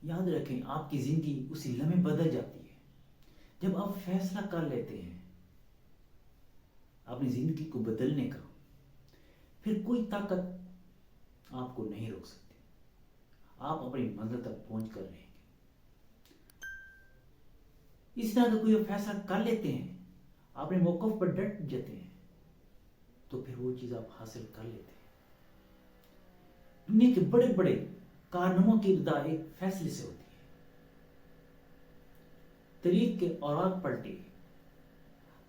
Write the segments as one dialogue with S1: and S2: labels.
S1: یاد رکھیں آپ کی زندگی اسی لمحے بدل جاتی ہے جب آپ فیصلہ کر لیتے ہیں اپنی زندگی کو بدلنے کا، پھر کوئی طاقت آپ کو نہیں روک سکتی، آپ اپنی منزل تک پہنچ کر رہیں گے۔ اس طرح اگر کوئی فیصلہ کر لیتے ہیں، اپنے موقف پر ڈٹ جاتے ہیں، تو پھر وہ چیز آپ حاصل کر لیتے ہیں۔ دنیا کے بڑے بڑے کارناموں کی ابتدا ایک فیصلے سے ہوتی ہے۔ تاریخ کے اوراق پلٹے،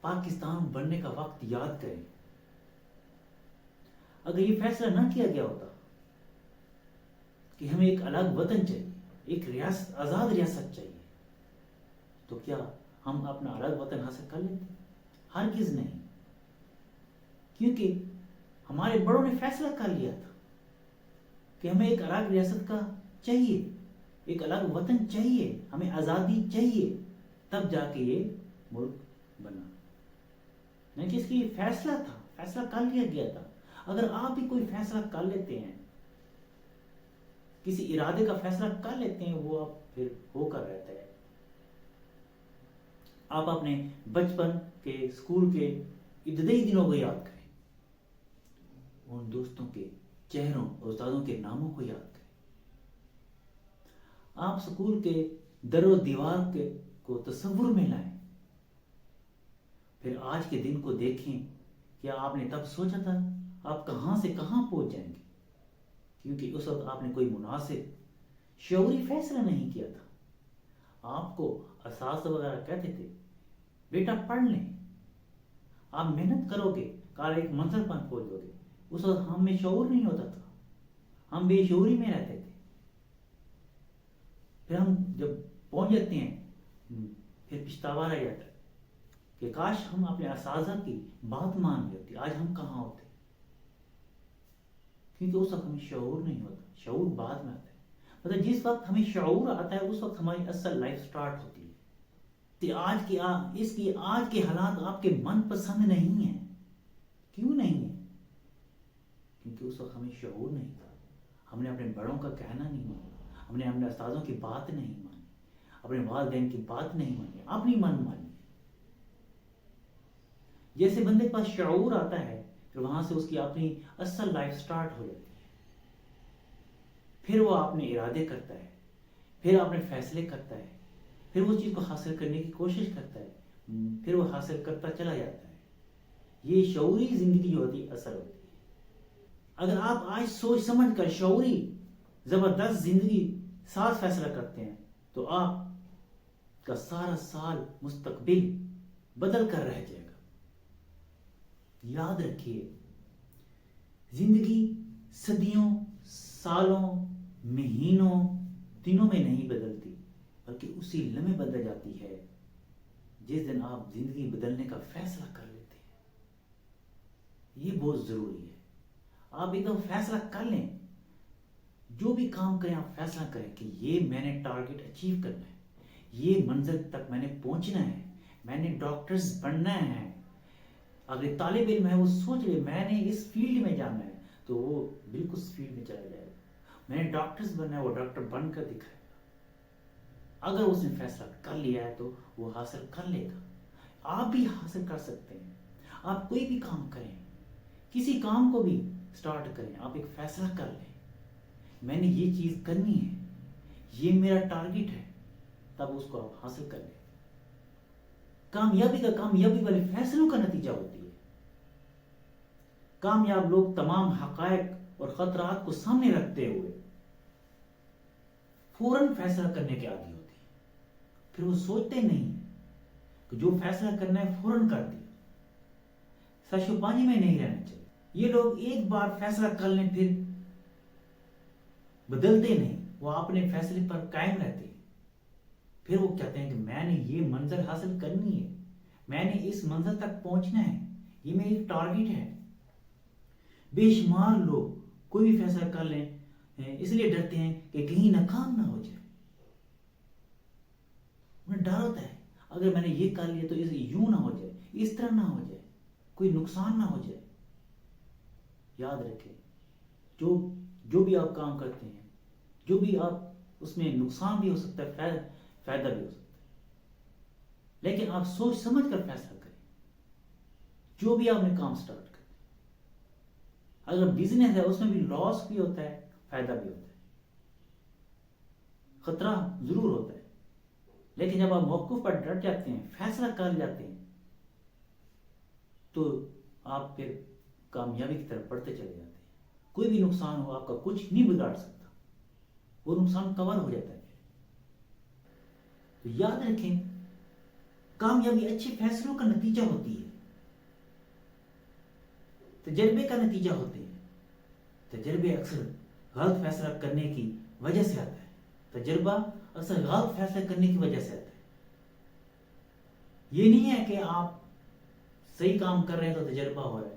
S1: پاکستان بننے کا وقت یاد کریں۔ اگر یہ فیصلہ نہ کیا گیا ہوتا کہ ہمیں ایک الگ وطن چاہیے، ایک ریاست، آزاد ریاست چاہیے، تو کیا ہم اپنا الگ وطن حاصل کر لیتے؟ ہرگز نہیں، کیونکہ ہمارے بڑوں نے فیصلہ کر لیا تھا کہ ہمیں ایک الگ ریاست کا چاہیے، ایک الگ وطن چاہیے، ہمیں آزادی چاہیے، تب جا کے یہ ملک بنا۔ نہیں کہ اس کی فیصلہ تھا، فیصلہ کر لیا گیا تھا۔ اگر آپ بھی کوئی فیصلہ کر لیتے ہیں، کسی ارادے کا فیصلہ کر لیتے ہیں، وہ آپ پھر ہو کر رہتا ہے۔ آپ اپنے بچپن کے، اسکول کے ابتدائی دنوں کو یاد کریں، ان دوستوں کے چہروں اور استادوں کے ناموں کو یاد کریں۔ آپ اسکول کے در و دیوار کو تصور میں لائیں، پھر آج کے دن کو دیکھیں۔ کیا آپ نے تب سوچا تھا آپ کہاں سے کہاں پہنچ جائیں گے؟ کیونکہ اس وقت آپ نے کوئی مناسب شعوری فیصلہ نہیں کیا تھا۔ آپ کو اساتذہ وغیرہ کہتے تھے بیٹا پڑھ لیں، آپ محنت کرو گے، کل ایک منزل پر پہنچو گے۔ اس وقت ہم میں شعور نہیں ہوتا تھا، ہم بے شعوری میں رہتے تھے۔ پھر ہم جب پہنچ جاتے ہیں، پھر پچھتاوا رہ جاتا ہے کہ کاش ہم اپنے اساتذہ کی بات مان لیتے، آج ہم کہاں ہوتے۔ کیونکہ اس وقت ہمیں شعور نہیں ہوتا، شعور بعد میں آتا ہے۔ مطلب جس وقت ہمیں شعور آتا ہے، اس وقت ہماری اصل لائف سٹارٹ ہوتی ہے۔ آج کے حالات آپ کے من پسند نہیں ہیں۔ کیوں نہیں ہے؟ کیونکہ اس وقت ہمیں شعور نہیں تھا، ہم نے اپنے بڑوں کا کہنا نہیں مانا، ہم نے اپنے استادوں کی بات نہیں مانی، اپنے والدین کی بات نہیں مانی، اپنی من مانی۔ جیسے بندے کے پاس شعور آتا ہے، پھر وہاں سے اس کی اپنی اصل لائف سٹارٹ ہو جاتی ہے۔ پھر وہ اپنے ارادے کرتا ہے، پھر اپنے فیصلے کرتا ہے، پھر وہ چیز کو حاصل کرنے کی کوشش کرتا ہے، پھر وہ حاصل کرتا چلا جاتا ہے۔ یہ شعوری زندگی جو ہوتی ہے، اثر ہوتی ہے۔ اگر آپ آج سوچ سمجھ کر شعوری زبردست زندگی ساتھ فیصلہ کرتے ہیں، تو آپ کا سارا سال مستقبل بدل کر رہ جائے گا۔ یاد رکھیے، زندگی صدیوں، سالوں، مہینوں، دنوں میں نہیں بدلتی، بلکہ اسی لمحے بدل جاتی ہے جس دن آپ زندگی بدلنے کا فیصلہ کر لیتے ہیں۔ یہ بہت ضروری ہے۔ آپ ایک دم فیصلہ کر لیں، جو بھی کام کریں آپ فیصلہ کریں کہ یہ میں نے ٹارگٹ اچیو کرنا ہے، یہ منزل تک میں نے پہنچنا ہے، میں نے ڈاکٹرز بننا ہے۔ اگر طالب علم ہے، وہ سوچ لے میں نے اس فیلڈ میں جانا ہے، تو وہ بالکل اس فیلڈ میں چلا جائے گا۔ میں نے ڈاکٹرز بننا ہے، وہ ڈاکٹر بن کر دکھائے گا۔ اگر اس نے فیصلہ کر لیا ہے تو وہ حاصل کر لے گا۔ آپ بھی حاصل کر سکتے ہیں۔ آپ کوئی بھی کام کریں، کسی کام کو بھی سٹارٹ کریں، آپ ایک فیصلہ کر لیں، میں نے یہ چیز کرنی ہے، یہ میرا ٹارگٹ ہے، تب اس کو آپ حاصل کر لیں۔ کامیابی والے فیصلوں کا نتیجہ ہوتی ہے۔ کامیاب لوگ تمام حقائق اور خطرات کو سامنے رکھتے ہوئے فوراً فیصلہ کرنے کے عادی ہوتے ہیں۔ پھر وہ سوچتے نہیں کہ جو فیصلہ کرنا ہے فوراً کر دیا۔ سشوپانی میں نہیں رہنا چاہیے۔ یہ لوگ ایک بار فیصلہ کر لیں پھر بدلتے نہیں، وہ اپنے فیصلے پر قائم رہتے ہیں۔ پھر وہ کہتے ہیں کہ میں نے یہ منزل حاصل کرنی ہے، میں نے اس منزل تک پہنچنا ہے، یہ میری ٹارگٹ ہے۔ بے شمار لوگ کوئی بھی فیصلہ کر لیں اس لیے ڈرتے ہیں کہ کہیں ناکام نہ ہو جائے۔ انہیں ڈر ہوتا ہے اگر میں نے یہ کر لیا تو اسے یوں نہ ہو جائے، اس طرح نہ ہو جائے، کوئی نقصان نہ ہو جائے۔ یاد رکھیں، جو بھی آپ کام کرتے ہیں، جو بھی آپ اس میں نقصان بھی ہو سکتا ہے، فائدہ بھی ہو سکتا ہے، لیکن آپ سوچ سمجھ کر فیصلہ کریں جو بھی آپ نے کام سٹارٹ کریں۔ اگر بزنس ہے اس میں بھی لاس بھی ہوتا ہے، فائدہ بھی ہوتا ہے، خطرہ ضرور ہوتا ہے، لیکن جب آپ موقف پر ڈٹ جاتے ہیں، فیصلہ کر جاتے ہیں، تو آپ پھر کامیابی کی طرف بڑھتے چلے جاتے ہیں۔ کوئی بھی نقصان ہو آپ کا کچھ نہیں بگاڑ سکتا، وہ نقصان کور ہو جاتا ہے۔ تو یاد رکھیں، کامیابی اچھے فیصلوں کا نتیجہ ہوتی ہے، تجربے کا نتیجہ ہوتے ہیں۔ تجربے اکثر غلط فیصلہ کرنے کی وجہ سے آتا ہے، تجربہ اکثر غلط فیصلہ کرنے کی وجہ سے آتا ہے۔ یہ نہیں ہے کہ آپ صحیح کام کر رہے ہیں تو تجربہ ہو رہا ہے،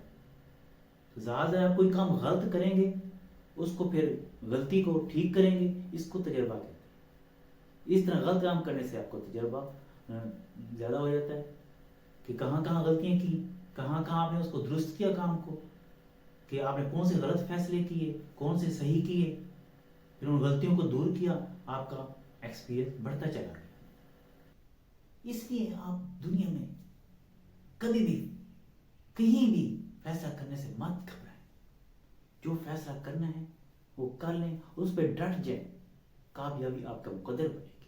S1: تو زیادہ آپ کوئی کام غلط کریں گے، اس کو پھر غلطی کو ٹھیک کریں گے، اس کو تجربہ کہتے ہیں۔ اس طرح غلط کام کرنے سے آپ کو تجربہ زیادہ ہو جاتا ہے کہ کہاں کہاں غلطیاں کی، کہاں کہاں آپ نے اس کو درست کیا کام کو، کہ آپ نے کون سے غلط فیصلے کیے، کون سے صحیح کیے، پھر ان غلطیوں کو دور کیا، آپ کا ایکسپیرئنس بڑھتا چلا گیا۔ اس لیے آپ دنیا میں کبھی بھی کہیں بھی فیصلہ کرنے سے مت گھبرائیں، جو فیصلہ کرنا ہے وہ کر لیں، اس پہ ڈٹ جائیں، کامیابی آپ کا مقدر بنے گی۔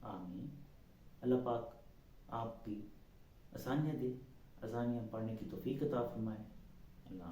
S1: آمین۔ اللہ پاک آپ کی آسانیاں دے، آسانیاں پڑھنے کی توفیق عطا فرمائے۔ اللہ